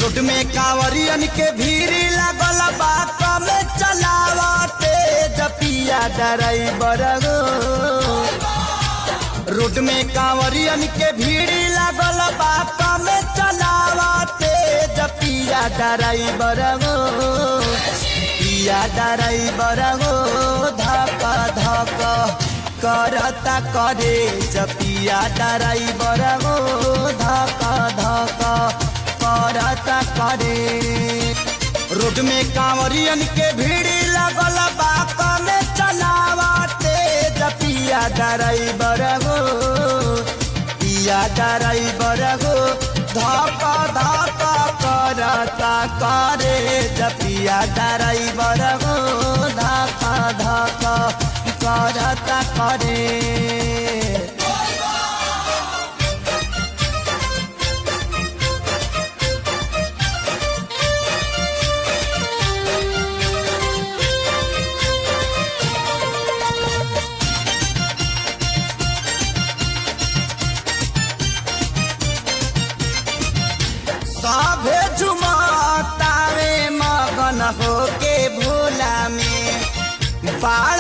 Road में कांवरियन के भीड़ लगल बा कम चलावते जपिया ड्राइवर हो। रोड में कांवरियन के भीड़ लगल बा कम चलावते जपिया ड्राइवर हो। पिया ड्राइवर हो धक धक करता करे जपिया ड्राइवर हो धक धक करता करे। रोड में कांवरियन के भीड़ लगल बा कम चलावते जपिया ड्राइवर हो। पिया ड्राइवर हो धक धक करता करे जपिया ड्राइवर हो धक धक करता करे। सभे झुमतावे मगन होके भोला में बाल